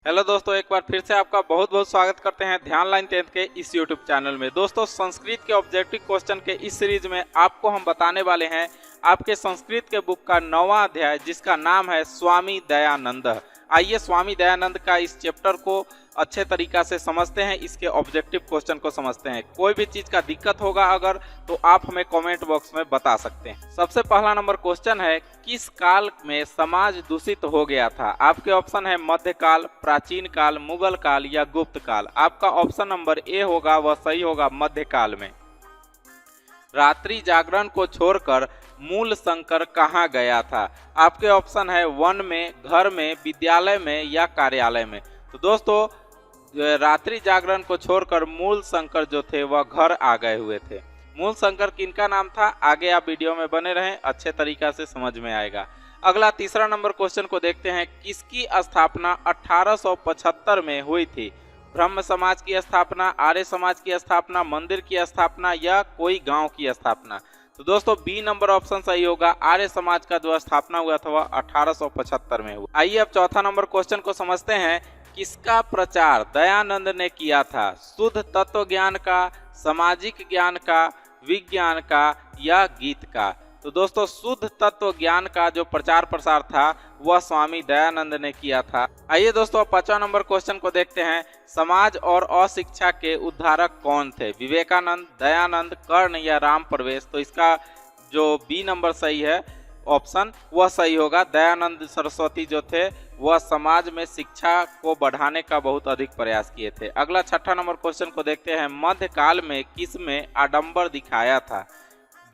Hello दोस्तों, एक बार फिर से आपका बहुत बहुत स्वागत करते हैं ध्यान लाइन 10th के इस यूट्यूब चैनल में। दोस्तों, संस्कृत के ऑब्जेक्टिव क्वेश्चन के इस सीरीज में आपको हम बताने वाले हैं आपके संस्कृत के बुक का 9वां अध्याय, जिसका नाम है स्वामी दयानंद। आइए स्वामी दयानंद का इस चैप्टर को अच्छे तरीका से समझते हैं, इसके ऑब्जेक्टिव क्वेश्चन को समझते हैं। कोई भी चीज का दिक्कत होगा अगर, तो आप हमें कमेंट बॉक्स में बता सकते हैं। सबसे पहला नंबर क्वेश्चन है, किस काल में समाज दूषित हो गया था? आपके ऑप्शन है मध्यकाल, प्राचीन काल, मुगल काल या गुप्त काल। आपका ऑप्शन नंबर ए होगा, वह सही होगा, मध्यकाल में। रात्रि जागरण को छोड़कर मूल शंकर कहाँ गया था? आपके ऑप्शन है वन में, घर में, विद्यालय में या कार्यालय में। तो दोस्तों, रात्रि जागरण को छोड़कर मूल शंकर जो थे वह घर आ गए हुए थे। मूल शंकर किनका नाम था? आगे आप वीडियो में बने रहें, अच्छे तरीका से समझ में आएगा। अगला तीसरा नंबर क्वेश्चन को देखते हैं, किसकी स्थापना 1875 में हुई थी? ब्रह्म समाज की स्थापना, आर्य समाज की स्थापना, मंदिर की स्थापना या कोई गांव की स्थापना? तो दोस्तों, बी नंबर ऑप्शन सही होगा। आर्य समाज का जो स्थापना हुआ था वह 1875 में हुआ। आइए अब चौथा नंबर क्वेश्चन को समझते हैं, किसका प्रचार दयानंद ने किया था? शुद्ध तत्व ज्ञान का, सामाजिक ज्ञान का, विज्ञान का या गीत का? तो दोस्तों, शुद्ध तत्व ज्ञान का जो प्रचार प्रसार था वह स्वामी दयानंद ने किया था। आइए दोस्तों, पांचवा नंबर क्वेश्चन को देखते हैं, समाज और अशिक्षा के उद्धारक कौन थे? विवेकानंद, दयानंद, कर्ण या राम प्रवेश? तो इसका जो बी नंबर सही है ऑप्शन, वह सही होगा। दयानंद सरस्वती जो थे वह समाज में शिक्षा को बढ़ाने का बहुत अधिक प्रयास किए थे। अगला छठा नंबर क्वेश्चन को देखते हैं, मध्यकाल में किस में आडंबर दिखाया था?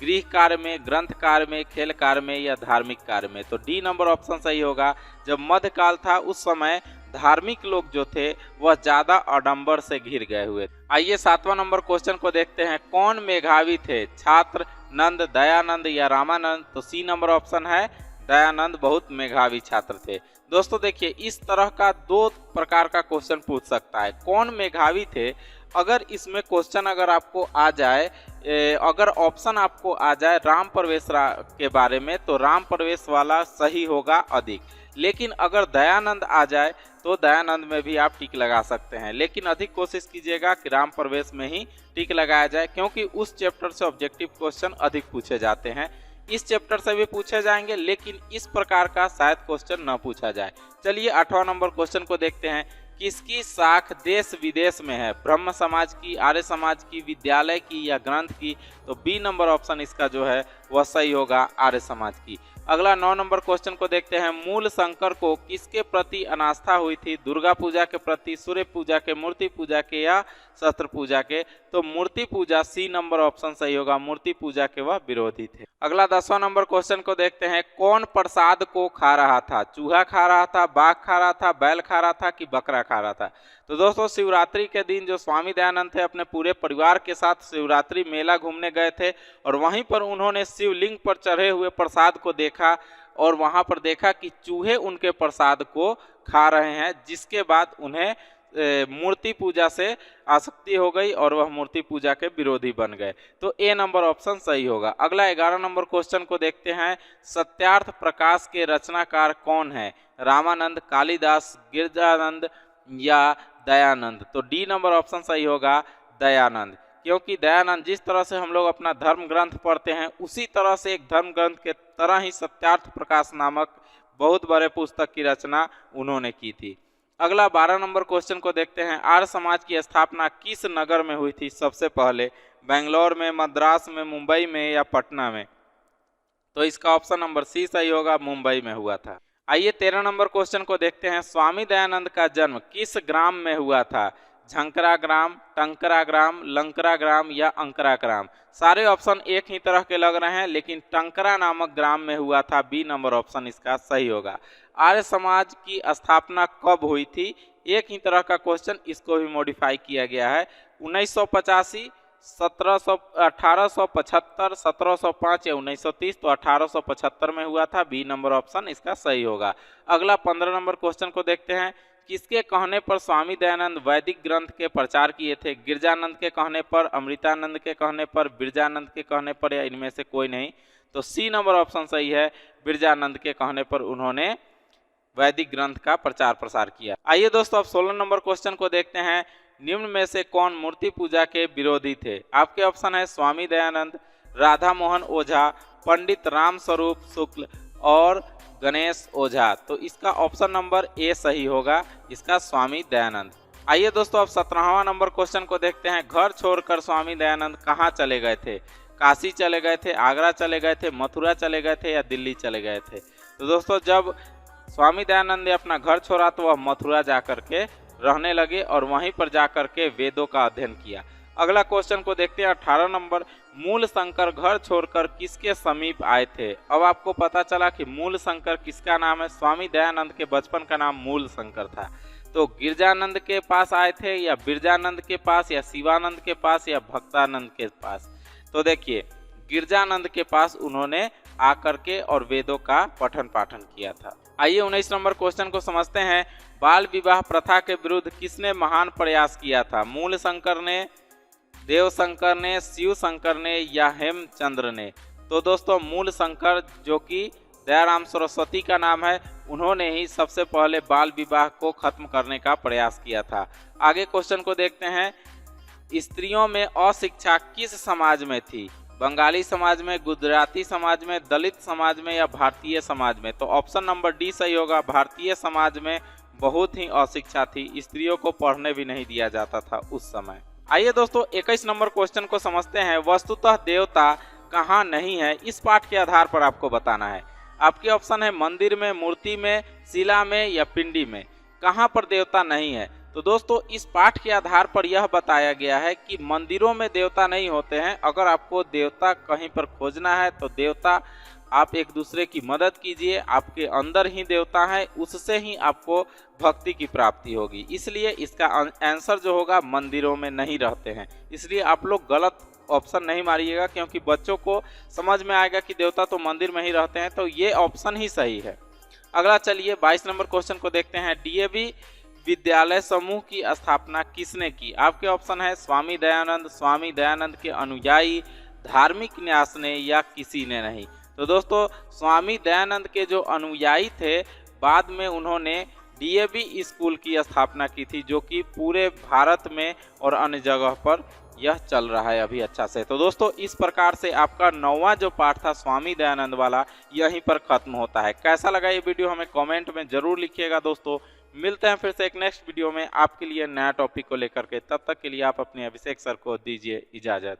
गृह कार्य में, ग्रंथ कार्य में, खेल कार्य में या धार्मिक कार्य में? तो डी नंबर ऑप्शन सही होगा। जब मध्यकाल था उस समय धार्मिक लोग जो थे वह ज्यादा आडंबर से घिर गए हुए। आइए सातवां नंबर क्वेश्चन को देखते हैं, कौन मेधावी थे? छात्र नंद, दयानंद या रामानंद? तो सी नंबर ऑप्शन है, दयानंद बहुत मेधावी छात्र थे। दोस्तों देखिए, इस तरह का दो प्रकार का क्वेश्चन पूछ सकता है, कौन मेधावी थे। अगर इसमें क्वेश्चन अगर आपको आ जाए, अगर ऑप्शन आपको आ जाए राम प्रवेश के बारे में, तो राम प्रवेश वाला सही होगा अधिक। लेकिन अगर दयानंद आ जाए तो दयानंद में भी आप टिक लगा सकते हैं, लेकिन अधिक कोशिश कीजिएगा कि राम प्रवेश में ही टिक लगाया जाए, क्योंकि उस चैप्टर से ऑब्जेक्टिव क्वेश्चन अधिक पूछे जाते हैं। इस चैप्टर से भी पूछे जाएंगे, लेकिन इस प्रकार का शायद क्वेश्चन न पूछा जाए। चलिए आठवां नंबर क्वेश्चन को देखते हैं, किसकी साख देश विदेश में है? ब्रह्म समाज की, आर्य समाज की, विद्यालय की या ग्रंथ की? तो बी नंबर ऑप्शन इसका जो है वह सही होगा, आर्य समाज की। अगला 9 नंबर क्वेश्चन को देखते हैं, मूल शंकर को किसके प्रति अनास्था हुई थी? दुर्गा पूजा के प्रति, सूर्य पूजा के, मूर्ति पूजा के या शस्त्र पूजा के? तो मूर्ति पूजा, सी नंबर ऑप्शन सही होगा, मूर्ति पूजा के वह विरोधी थे। अगला 10वां नंबर क्वेश्चन को देखते हैं, कौन प्रसाद को खा रहा था? चूहा खा रहा था, बाघ खा रहा था, बैल खा रहा था कि बकरा खा रहा था? तो दोस्तों, शिवरात्रि के दिन जो स्वामी दयानंद थे अपने पूरे परिवार के साथ शिवरात्रि मेला घूमने गए थे, और वहीं पर उन्होंने शिवलिंग पर चढ़े हुए प्रसाद को देखा, और वहां पर देखा कि चूहे उनके प्रसाद को खा रहे हैं, जिसके बाद उन्हें मूर्ति पूजा से आसक्ति हो गई और वह मूर्ति पूजा के विरोधी बन गए। तो ए नंबर ऑप्शन सही होगा। अगला 11 नंबर क्वेश्चन को देखते हैं, सत्यार्थ प्रकाश के रचनाकार कौन है? रामानंद, कालिदास, गिरजानंद या दयानंद? तो डी नंबर ऑप्शन सही होगा, दयानंद। क्योंकि दयानंद, जिस तरह से हम लोग अपना धर्म ग्रंथ पढ़ते हैं उसी तरह से एक धर्म ग्रंथ के तरह ही सत्यार्थ प्रकाश नामक बहुत बड़े पुस्तक की रचना उन्होंने की थी। अगला 12 नंबर क्वेश्चन को देखते हैं, आर्य समाज की स्थापना किस नगर में हुई थी सबसे पहले? बेंगलोर में, मद्रास में, मुंबई में या पटना में? तो इसका ऑप्शन नंबर सी सही होगा, मुंबई में हुआ था। आइए 13 नंबर क्वेश्चन को देखते हैं, स्वामी दयानंद का जन्म किस ग्राम में हुआ था? झंकरा ग्राम, टंकरा ग्राम, लंकरा ग्राम या अंकरा ग्राम? सारे ऑप्शन एक ही तरह के लग रहे हैं, लेकिन टंकरा नामक ग्राम में हुआ था। बी नंबर ऑप्शन इसका सही होगा। आर्य समाज की स्थापना कब हुई थी? एक ही तरह का क्वेश्चन, इसको भी मॉडिफाई किया गया है। 1985, 1875, 1705 या 1930? तो 1875 में हुआ था। बी नंबर ऑप्शन इसका सही होगा। अगला 15 नंबर क्वेश्चन को देखते हैं, किसके कहने पर स्वामी दयानंद वैदिक ग्रंथ के प्रचार किए थे? गिरजानंद के कहने पर, अमृतानंद के कहने पर, बिरजानंद के कहने पर या इनमें से कोई नहीं? तो सी नंबर ऑप्शन सही है, बिरजानंद के कहने पर उन्होंने वैदिक ग्रंथ का प्रचार प्रसार किया। आइए दोस्तों अब 16 नंबर क्वेश्चन को देखते हैं। निम्न में से कौन मूर्ति पूजा के विरोधी थे? आपके ऑप्शन है स्वामी दयानंद, राधा मोहन ओझा, पंडित राम स्वरूप शुक्ल और गणेश ओझा। तो इसका ऑप्शन नंबर ए सही होगा, इसका स्वामी दयानंद। आइए दोस्तों अब 17वां नंबर क्वेश्चन को देखते हैं। घर छोड़कर स्वामी दयानंद कहाँ चले गए थे? काशी चले गए थे, आगरा चले गए थे, मथुरा चले गए थे या दिल्ली चले गए थे? तो दोस्तों जब स्वामी दयानंद ने अपना घर छोड़ा तो वह मथुरा जाकर के रहने लगे और वहीं पर जाकर के वेदों का अध्ययन किया। अगला क्वेश्चन को देखते हैं 18 नंबर। मूल शंकर घर छोड़कर किसके समीप आए थे? अब आपको पता चला कि मूल शंकर किसका नाम है। स्वामी दयानंद के बचपन का नाम मूल शंकर था। तो गिरजानंद के पास आए थे या बिरजानंद के पास या शिवानंद के पास या भक्तानंद के पास? तो देखिए गिरजानंद के पास उन्होंने आकर के और वेदों का पठन पाठन किया था। आइए 19 नंबर क्वेश्चन को समझते हैं। बाल विवाह प्रथा के विरुद्ध किसने महान प्रयास किया था? मूल शंकर ने, देव शंकर ने, शिव शंकर ने या हेमचंद्र ने? तो दोस्तों मूल शंकर जो कि दयाराम सरस्वती का नाम है, उन्होंने ही सबसे पहले बाल विवाह को खत्म करने का प्रयास किया था। आगे क्वेश्चन को देखते हैं। स्त्रियों में अशिक्षा किस समाज में थी? बंगाली समाज में, गुजराती समाज में, दलित समाज में या भारतीय समाज में? तो ऑप्शन नंबर डी सही होगा, भारतीय समाज में बहुत ही अशिक्षा थी, स्त्रियों को पढ़ने भी नहीं दिया जाता था उस समय। आइए दोस्तों 21 नंबर क्वेश्चन को समझते हैं। वस्तुतः देवता कहाँ नहीं है, इस पाठ के आधार पर आपको बताना है। आपके ऑप्शन है मंदिर में, मूर्ति में, शिला में या पिंडी में। कहाँ पर देवता नहीं है? तो दोस्तों इस पाठ के आधार पर यह बताया गया है कि मंदिरों में देवता नहीं होते हैं। अगर आपको देवता कहीं पर खोजना है तो देवता आप एक दूसरे की मदद कीजिए, आपके अंदर ही देवता है, उससे ही आपको भक्ति की प्राप्ति होगी। इसलिए इसका आंसर जो होगा मंदिरों में नहीं रहते हैं। इसलिए आप लोग गलत ऑप्शन नहीं मारिएगा, क्योंकि बच्चों को समझ में आएगा कि देवता तो मंदिर में ही रहते हैं। तो ये ऑप्शन ही सही है। अगला चलिए 22 नंबर क्वेश्चन को देखते हैं। डीएवी विद्यालय समूह की स्थापना किसने की? आपके ऑप्शन है स्वामी दयानंद, स्वामी दयानंद के अनुयायी, धार्मिक न्यास ने या किसी ने नहीं? तो दोस्तों स्वामी दयानंद के जो अनुयायी थे, बाद में उन्होंने डीएवी स्कूल की स्थापना की थी, जो कि पूरे भारत में और अन्य जगह पर यह चल रहा है अभी अच्छा से। तो दोस्तों इस प्रकार से आपका 9वां जो पाठ था स्वामी दयानंद वाला, यहीं पर खत्म होता है। कैसा लगा ये वीडियो हमें कमेंट में जरूर लिखिएगा दोस्तों। मिलते हैं फिर से एक नेक्स्ट वीडियो में आपके लिए नया टॉपिक को लेकर के। तब तक के लिए आप अपने अभिषेक सर को दीजिए इजाजत।